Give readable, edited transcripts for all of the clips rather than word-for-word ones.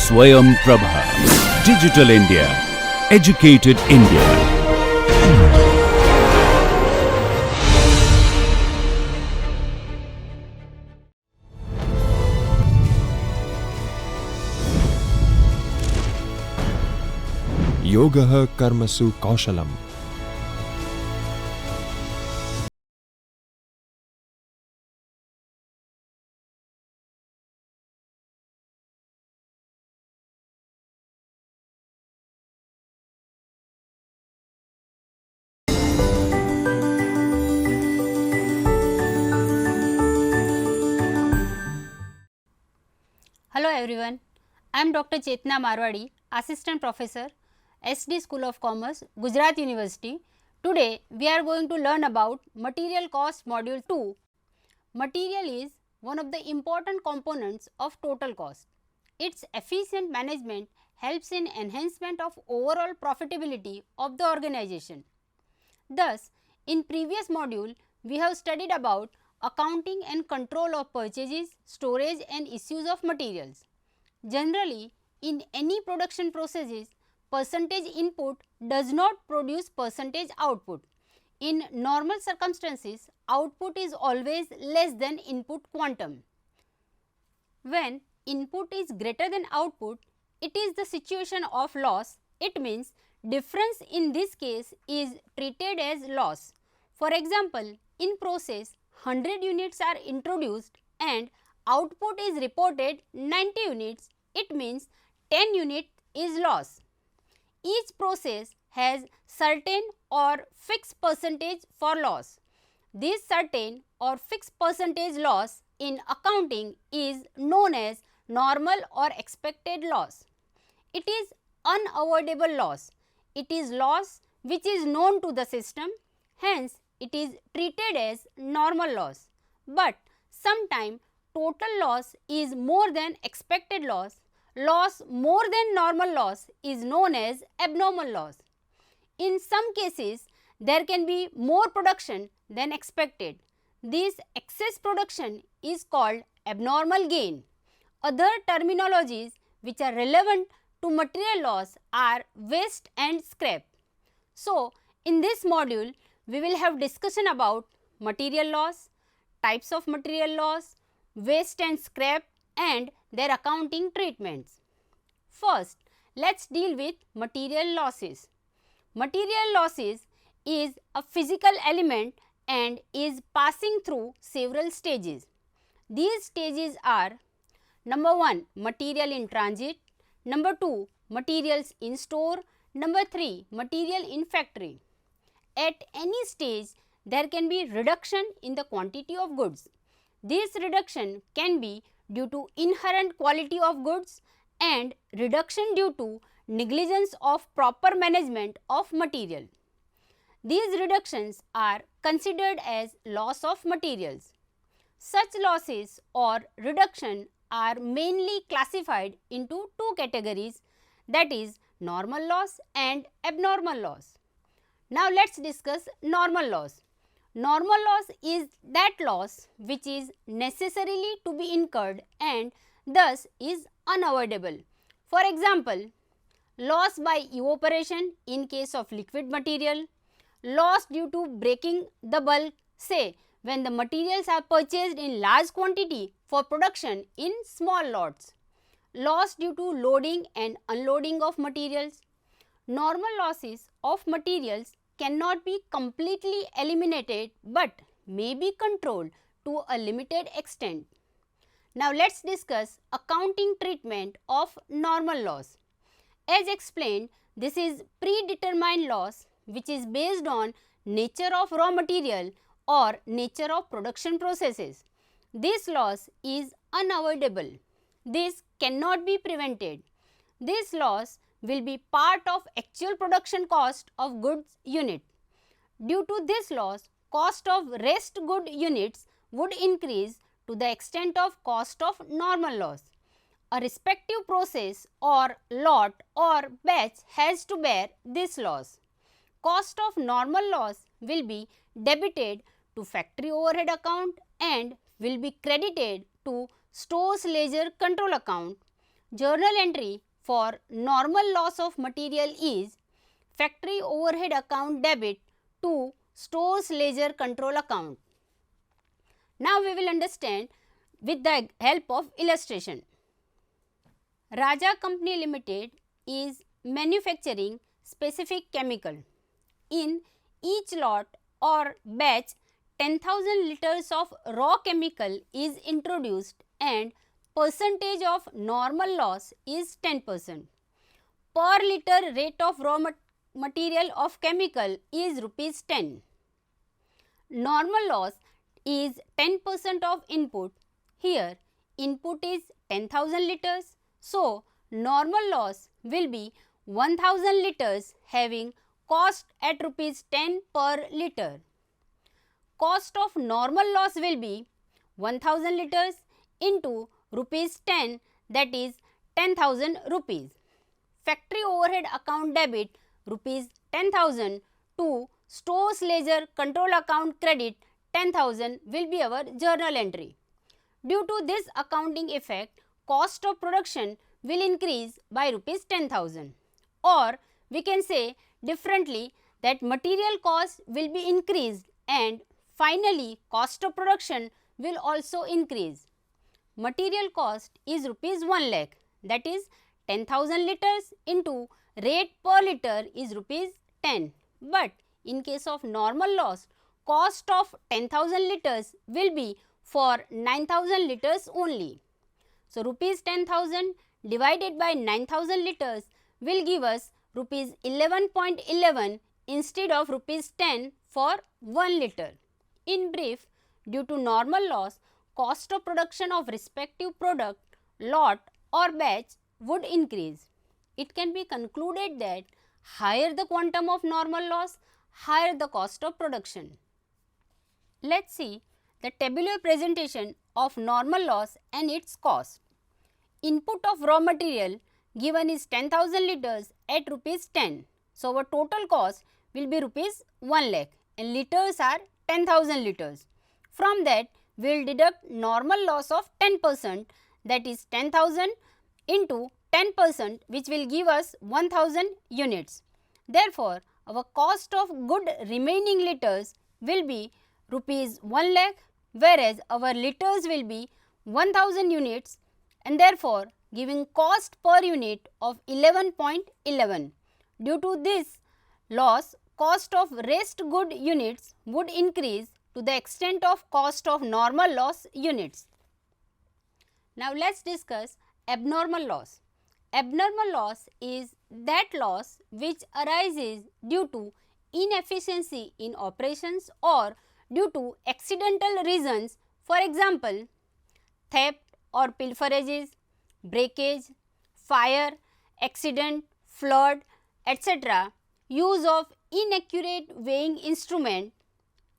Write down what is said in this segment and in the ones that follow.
Swayam Prabha. Digital India. Educated India. Yoga Karmasu Kaushalam. Hello everyone, I am Dr. Chetna Marvadi, Assistant Professor, SD School of Commerce, Gujarat University. Today we are going to learn about Material Cost Module 2. Material is one of the important components of total cost. Its efficient management helps in enhancement of overall profitability of the organization. Thus, in previous module, we have studied about accounting and control of purchases, storage and issues of materials. Generally, in any production processes, percentage input does not produce percentage output. In normal circumstances, output is always less than input quantum. When input is greater than output, it is the situation of loss. It means difference in this case is treated as loss. For example, in process 100 units are introduced and output is reported 90 units, it means 10 units is loss. Each process has certain or fixed percentage for loss. This certain or fixed percentage loss in accounting is known as normal or expected loss. It is unavoidable loss. It is loss which is known to the system, hence it is treated as normal loss. But sometimes total loss is more than expected loss. Loss more than normal loss is known as abnormal loss. In some cases, there can be more production than expected. This excess production is called abnormal gain. Other terminologies which are relevant to material loss are waste and scrap. So, in this module, we will have discussion about material loss, types of material loss, waste and scrap and their accounting treatments. First, let's deal with material losses. Material losses is a physical element and is passing through several stages. These stages are: number 1, material in transit; number 2, materials in store; number 3, material in factory. At any stage, there can be reduction in the quantity of goods. This reduction can be due to inherent quality of goods and reduction due to negligence of proper management of material. These reductions are considered as loss of materials. Such losses or reduction are mainly classified into two categories, that is normal loss and abnormal loss. Now let's discuss normal loss. Normal loss is that loss which is necessarily to be incurred and thus is unavoidable. For example, loss by evaporation in case of liquid material, loss due to breaking the bulk, say when the materials are purchased in large quantity for production in small lots, loss due to loading and unloading of materials. Normal losses of materials cannot be completely eliminated but may be controlled to a limited extent. Now let's discuss accounting treatment of normal loss. As explained, this is predetermined loss which is based on nature of raw material or nature of production processes. This loss is unavoidable. This cannot be prevented. This loss will be part of actual production cost of goods unit. Due to this loss, cost of rest good units would increase to the extent of cost of normal loss. A respective process or lot or batch has to bear this loss. Cost of normal loss will be debited to factory overhead account and will be credited to stores ledger control account. journal entry for normal loss of material is factory overhead account debit to stores ledger control account. Now we will understand with the help of illustration. Raja Company Limited is manufacturing specific chemical. In each lot or batch, 10,000 liters of raw chemical is introduced and percentage of normal loss is 10%. Per liter rate of raw material of chemical is rupees 10. Normal loss is 10% of input. Here input is 10,000 liters. So normal loss will be 1000 liters having cost at rupees 10 per liter. Cost of normal loss will be 1000 liters into rupees 10, that is 10,000 rupees. Factory overhead account debit rupees 10,000 to stores ledger control account credit 10,000 will be our journal entry. Due to this accounting effect, cost of production will increase by rupees 10,000, or we can say differently that material cost will be increased and finally cost of production will also increase. Material cost is rupees 1 lakh, that is 10,000 liters into rate per liter is rupees 10. But in case of normal loss, cost of 10,000 liters will be for 9,000 liters only. So rupees 10,000 divided by 9,000 liters will give us rupees 11.11 instead of rupees 10 for 1 liter. In brief, due to normal loss, cost of production of respective product, lot or batch would increase. It can be concluded that higher the quantum of normal loss, higher the cost of production. Let's see the tabular presentation of normal loss and its cost. Input of raw material given is 10,000 liters at rupees 10. So our total cost will be rupees 1 lakh and liters are 10,000 liters. From that we will deduct normal loss of 10%, that is 10,000 into 10%, which will give us 1000 units. Therefore, our cost of good remaining liters will be rupees 1 lakh, whereas our liters will be 1000 units, and therefore giving cost per unit of 11.11. Due to this loss, cost of rest good units would increase to the extent of cost of normal loss units. Now let's discuss abnormal loss. Abnormal loss is that loss which arises due to inefficiency in operations or due to accidental reasons, for example, theft or pilferages, breakage, fire, accident, flood, etc., use of inaccurate weighing instrument,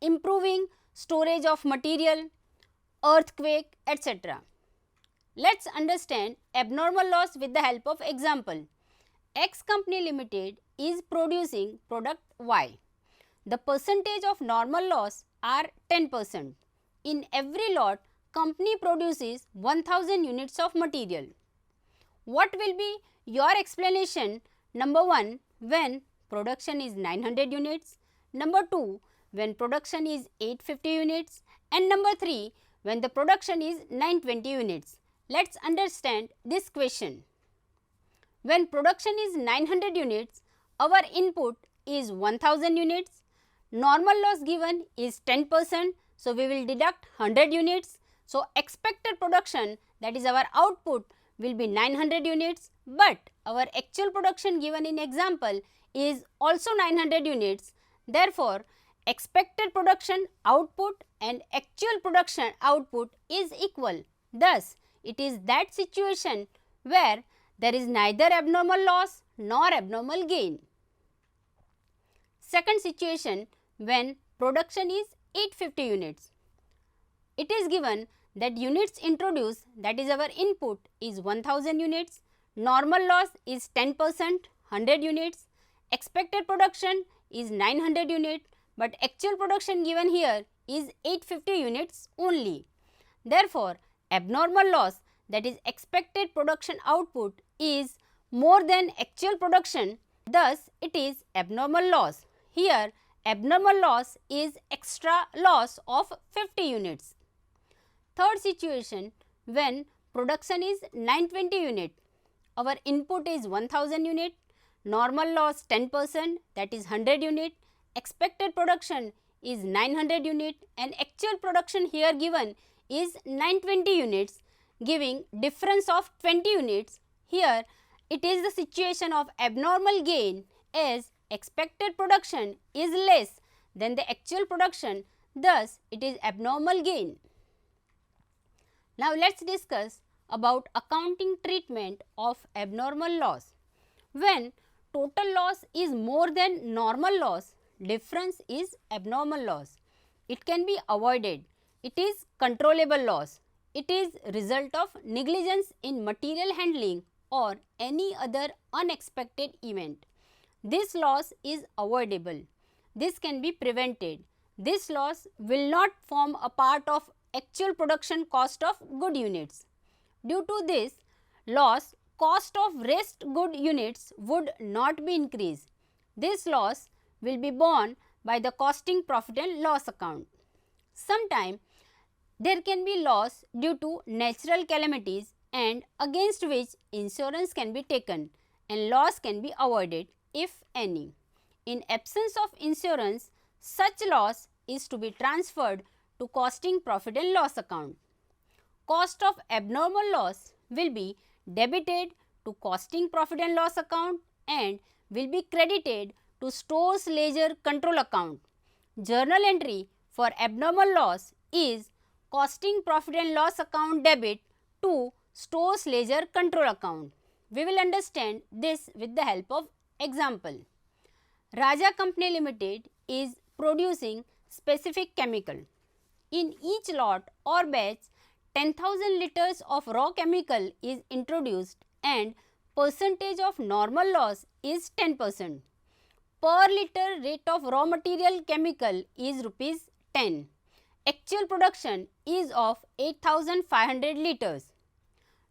improving storage of material, earthquake, etc. Let's understand abnormal loss with the help of example. X Company Limited is producing product Y. The percentage of normal loss are 10%. In every lot, company produces 1000 units of material. What will be your explanation? Number 1, when production is 900 units. Number 2, when production is 850 units. And number 3, when the production is 920 units. Let's understand this question. When production is 900 units, our input is 1000 units. Normal loss given is 10%. So we will deduct 100 units. So expected production, that is our output, will be 900 units. But our actual production given in example is also 900 units. Therefore, expected production output and actual production output is equal. Thus, it is that situation where there is neither abnormal loss nor abnormal gain. Second situation, when production is 850 units. It is given that units introduced, that is our input, is 1000 units. Normal loss is 10%, 100 units. Expected production is 900 units, but actual production given here is 850 units only. Therefore, abnormal loss, that is expected production output is more than actual production, thus it is abnormal loss. Here abnormal loss is extra loss of 50 units. Third situation, when production is 920 unit, our input is 1000 unit, normal loss 10%, that is 100 unit, expected production is 900 unit and actual production here given is 920 units, giving difference of 20 units. Here it is the situation of abnormal gain as expected production is less than the actual production, thus it is abnormal gain. Now let us discuss about accounting treatment of abnormal loss. When total loss is more than normal loss, difference is abnormal loss. It can be avoided. It is controllable loss. It is result of negligence in material handling or any other unexpected event. This loss is avoidable. This can be prevented. This loss will not form a part of actual production cost of good units. Due to this loss, cost of rest good units would not be increased. This loss will be borne by the costing profit and loss account. Sometimes there can be loss due to natural calamities and against which insurance can be taken and loss can be avoided if any. In absence of insurance, such loss is to be transferred to costing profit and loss account. Cost of abnormal loss will be debited to costing profit and loss account and will be credited to stores ledger control account. Journal entry for abnormal loss is costing profit and loss account debit to stores ledger control account. We will understand this with the help of example. Raja Company Limited is producing specific chemical. In each lot or batch, 10,000 liters of raw chemical is introduced and percentage of normal loss is 10%. Per liter rate of raw material chemical is rupees 10. Actual production is of 8,500 liters.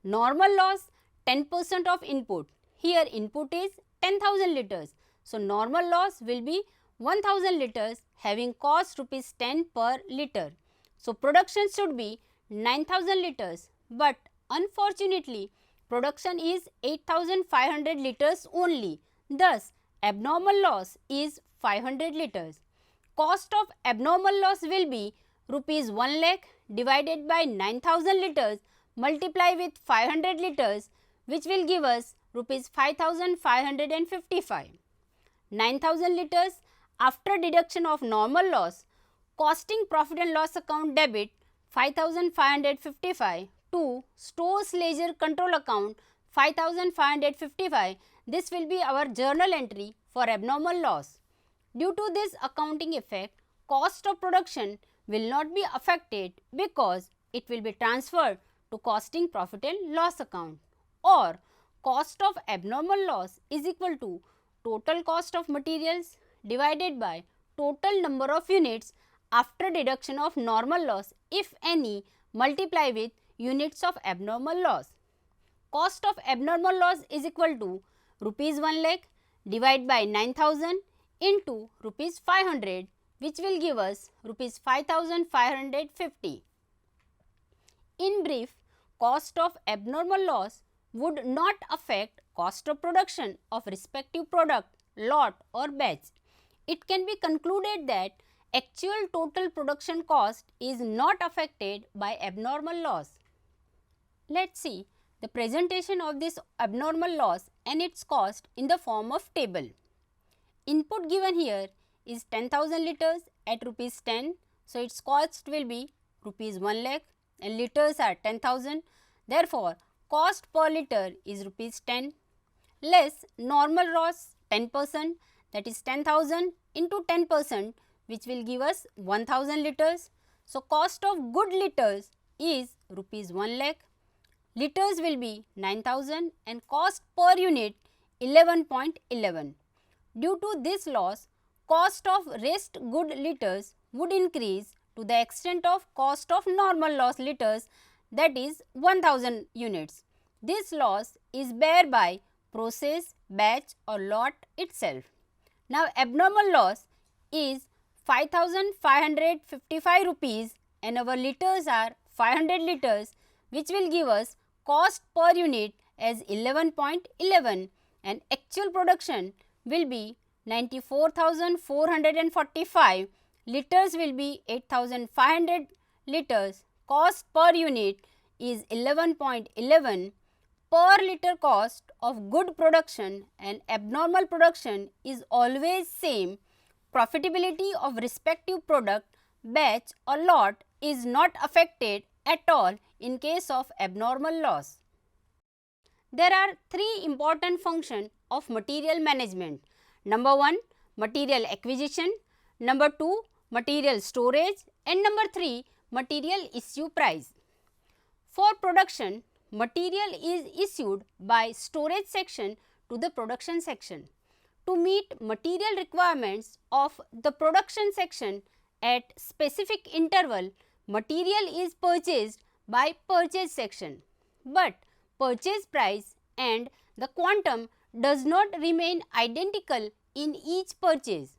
Normal loss 10% of input. Here input is 10,000 liters. So normal loss will be 1,000 liters having cost rupees 10 per liter. So production should be 9,000 liters, but unfortunately production is 8,500 liters only. Thus abnormal loss is 500 liters. Cost of abnormal loss will be rupees 1 lakh divided by 9,000 liters multiply with 500 liters, which will give us rupees 5,555. 9,000 liters after deduction of normal loss, costing profit and loss account debit 5,555 to stores ledger control account 5,555. This will be our journal entry for abnormal loss. Due to this accounting effect, cost of production will not be affected because it will be transferred to costing profit and loss account, or cost of abnormal loss is equal to total cost of materials divided by total number of units after deduction of normal loss if any multiply with units of abnormal loss. Cost of abnormal loss is equal to rupees 1 lakh divided by 9,000 into rupees 500, which will give us rupees 5,550. In brief, cost of abnormal loss would not affect cost of production of respective product, lot or batch. It can be concluded that actual total production cost is not affected by abnormal loss. Let us see the presentation of this abnormal loss and its cost in the form of table. Input given here is 10,000 liters at rupees 10. So, its cost will be rupees 1 lakh and liters are 10,000. Therefore, cost per liter is rupees 10 less normal loss 10%, that is 10,000 into 10%, which will give us 1,000 liters. So, cost of good liters is rupees 1 lakh. Liters will be 9,000 and cost per unit 11.11. Due to this loss, cost of rest good liters would increase to the extent of cost of normal loss liters, that is 1000 units. This loss is bare by process, batch or lot itself. Now abnormal loss is 5555 rupees and our liters are 500 liters, which will give us cost per unit as 11.11 and actual production will be 94,445, liters will be 8,500 liters, cost per unit is 11.11. Per liter cost of good production and abnormal production is always same. Profitability of respective product, batch or lot is not affected at all in case of abnormal loss. There are three important functions of material management. Number 1, material acquisition. Number 2, material storage. And number 3, material issue price. For production, material is issued by storage section to the production section. To meet material requirements of the production section at specific interval, material is purchased by purchase section. But purchase price and the quantum does not remain identical in each purchase.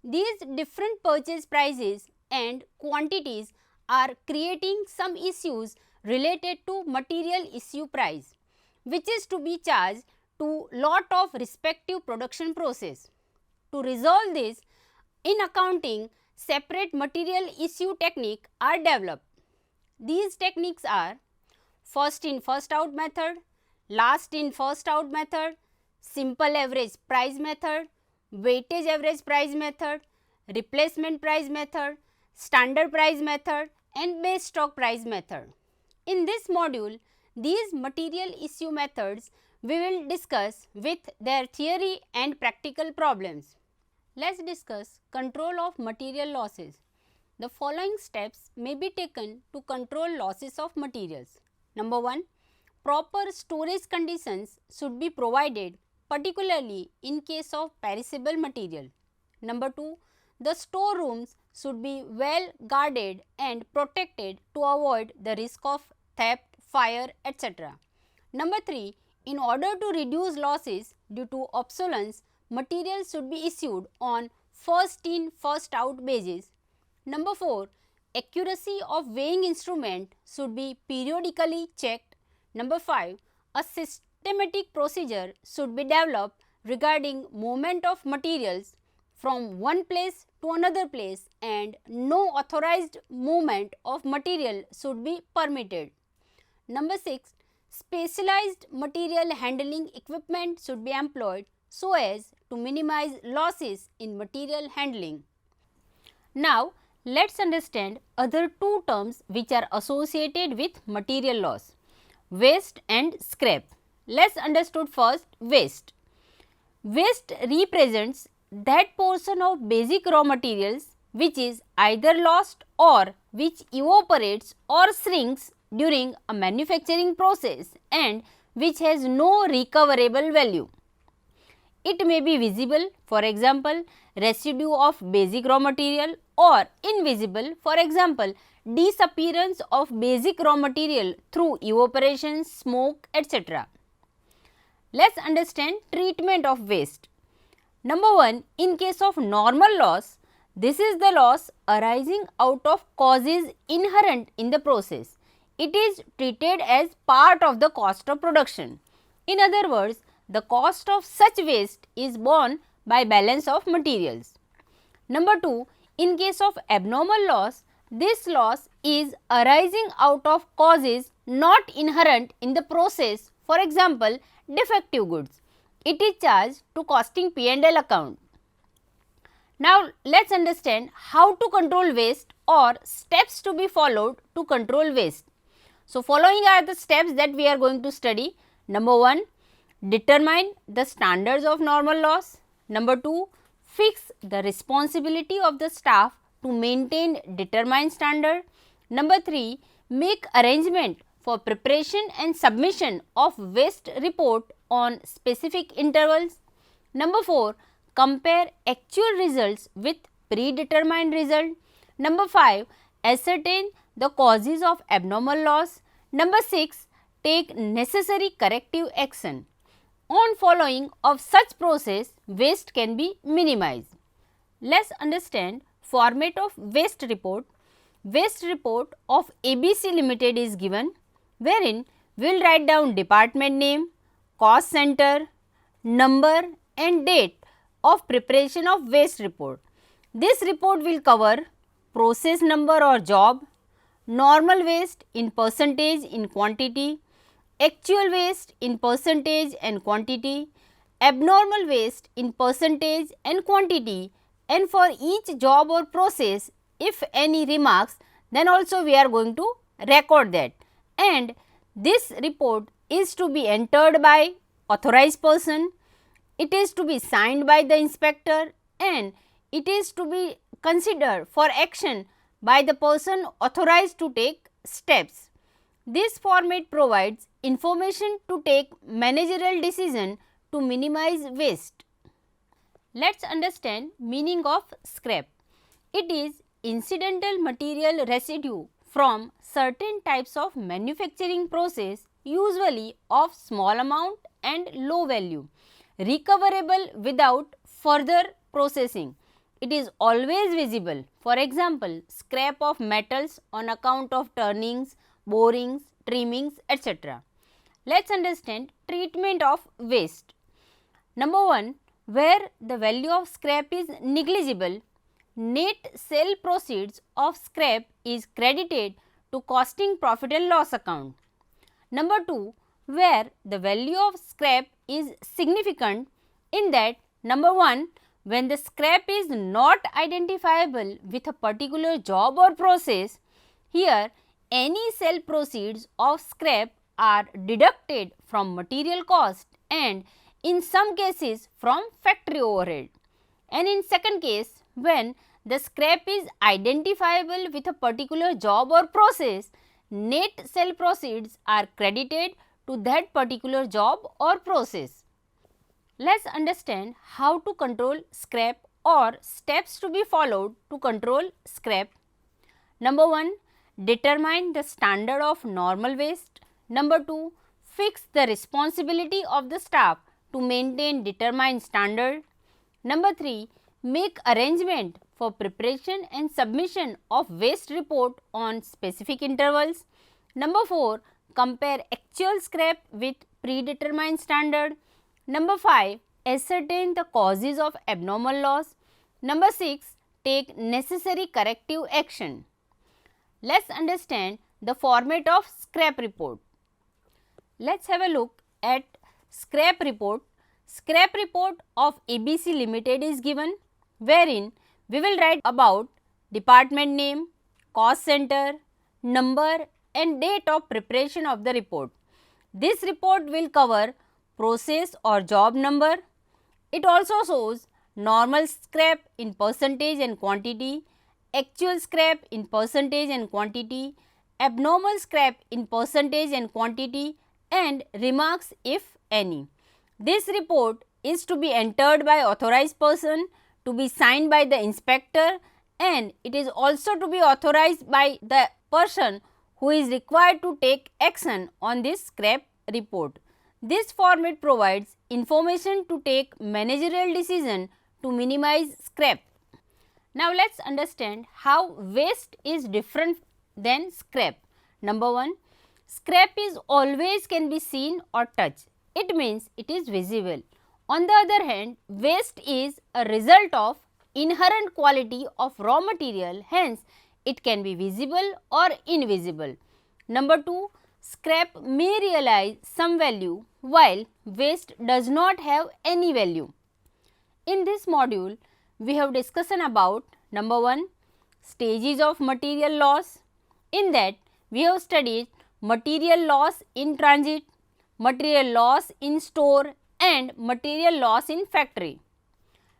These different purchase prices and quantities are creating some issues related to material issue price, which is to be charged to lot of respective production process. To resolve this, in accounting, separate material issue technique are developed. These techniques are first in first out method, last in first out method, simple average price method, weightage average price method, replacement price method, standard price method and base stock price method. In this module, these material issue methods we will discuss with their theory and practical problems. Let's discuss control of material losses. The following steps may be taken to control losses of materials. Number 1, proper storage conditions should be provided, particularly in case of perishable material. Number 2, the storerooms should be well guarded and protected to avoid the risk of theft, fire, etc. Number 3, in order to reduce losses due to obsolescence, materials should be issued on first in first out basis. Number 4, accuracy of weighing instrument should be periodically checked. Number 5, a systematic procedure should be developed regarding movement of materials from one place to another place and no authorized movement of material should be permitted. Number 6, specialized material handling equipment should be employed so as to minimize losses in material handling. Now, let us understand other two terms which are associated with material loss, waste and scrap. Let us understand first waste. Waste represents that portion of basic raw materials which is either lost or which evaporates or shrinks during a manufacturing process and which has no recoverable value. It may be visible, for example, residue of basic raw material, or invisible, for example, disappearance of basic raw material through evaporation, smoke, etc. Let us understand treatment of waste. Number 1, in case of normal loss, this is the loss arising out of causes inherent in the process. It is treated as part of the cost of production. In other words, the cost of such waste is borne by balance of materials. Number 2, in case of abnormal loss, this loss is arising out of causes not inherent in the process, for example, defective goods. It is charged to costing P&L account. Now, let us understand how to control waste or steps to be followed to control waste. So, following are the steps that we are going to study. Number 1, determine the standards of normal loss. Number 2, fix the responsibility of the staff to maintain determined standard. Number 3, make arrangement for preparation and submission of waste report on specific intervals. Number 4, compare actual results with predetermined result. Number 5, ascertain the causes of abnormal loss. Number 6. Take necessary corrective action. On following of such process, waste can be minimized. Let's understand format of waste report. Waste report of ABC Limited is given, wherein we will write down department name, cost center, number and date of preparation of waste report. This report will cover process number or job, normal waste in percentage in quantity, actual waste in percentage and quantity, abnormal waste in percentage and quantity, and for each job or process if any remarks, then also we are going to record that, and this report is to be entered by authorized person, it is to be signed by the inspector, and it is to be considered for action by the person authorized to take steps. This format provides information to take managerial decision to minimize waste. Let's understand meaning of scrap. It is incidental material residue from certain types of manufacturing process, usually of small amount and low value, recoverable without further processing. It is always visible. For example, scrap of metals on account of turnings, borings, trimmings, etc. Let's understand treatment of waste. Number 1. Where the value of scrap is negligible, net sale proceeds of scrap is credited to costing profit and loss account. Number 2. Where the value of scrap is significant, in that number 1. When the scrap is not identifiable with a particular job or process, here any sale proceeds of scrap are deducted from material cost and in some cases from factory overhead. And in second case, when the scrap is identifiable with a particular job or process, net sale proceeds are credited to that particular job or process. Let's understand how to control scrap or steps to be followed to control scrap. Number 1. Determine the standard of normal waste. Number 2. Fix the responsibility of the staff to maintain determined standard. Number 3. Make arrangement for preparation and submission of waste report on specific intervals. Number 4. Compare actual scrap with predetermined standard. Number 5. Ascertain the causes of abnormal loss. Number 6. Take necessary corrective action. Let's understand the format of scrap report. Let's have a look at scrap report. Scrap report of ABC Limited is given, wherein we will write about department name, cost center, number and date of preparation of the report. This report will cover process or job number. It also shows normal scrap in percentage and quantity, actual scrap in percentage and quantity, abnormal scrap in percentage and quantity, and remarks if any. This report is to be entered by authorized person, to be signed by the inspector, and it is also to be authorized by the person who is required to take action on this scrap report. This format provides information to take managerial decision to minimize scrap. Now let's understand how waste is different than scrap. Number 1. Scrap is always can be seen or touched. It means it is visible. On the other hand, waste is a result of inherent quality of raw material, hence it can be visible or invisible. Number 2. Scrap may realize some value while waste does not have any value. In this module, we have discussion about number 1. Stages of material loss. In that, we have studied material loss in transit, material loss in store and material loss in factory.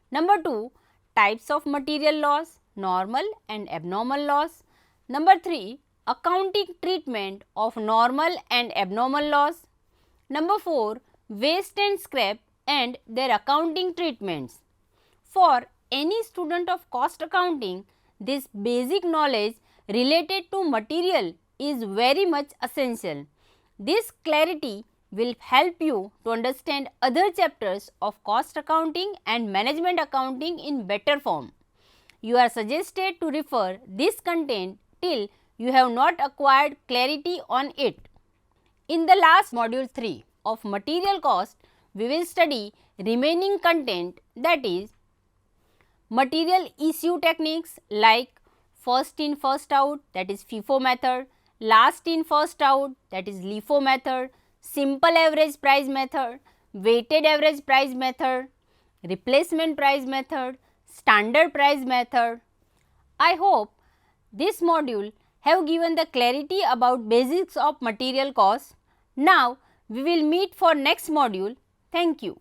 Number 2. Types of material loss, normal and abnormal loss. Number 3. Accounting treatment of normal and abnormal loss. Number 4. Waste and scrap and their accounting treatments. For any student of cost accounting, this basic knowledge related to material is very much essential. This clarity will help you to understand other chapters of cost accounting and management accounting in better form. You are suggested to refer this content till you have not acquired clarity on it. In the last module 3 of material cost, we will study remaining content, that is material issue techniques like first in first out, that is FIFO method, last in first out, that is LIFO method, simple average price method, weighted average price method, replacement price method, standard price method. I hope this module have given the clarity about basics of material cost. Now we will meet for next module. Thank you.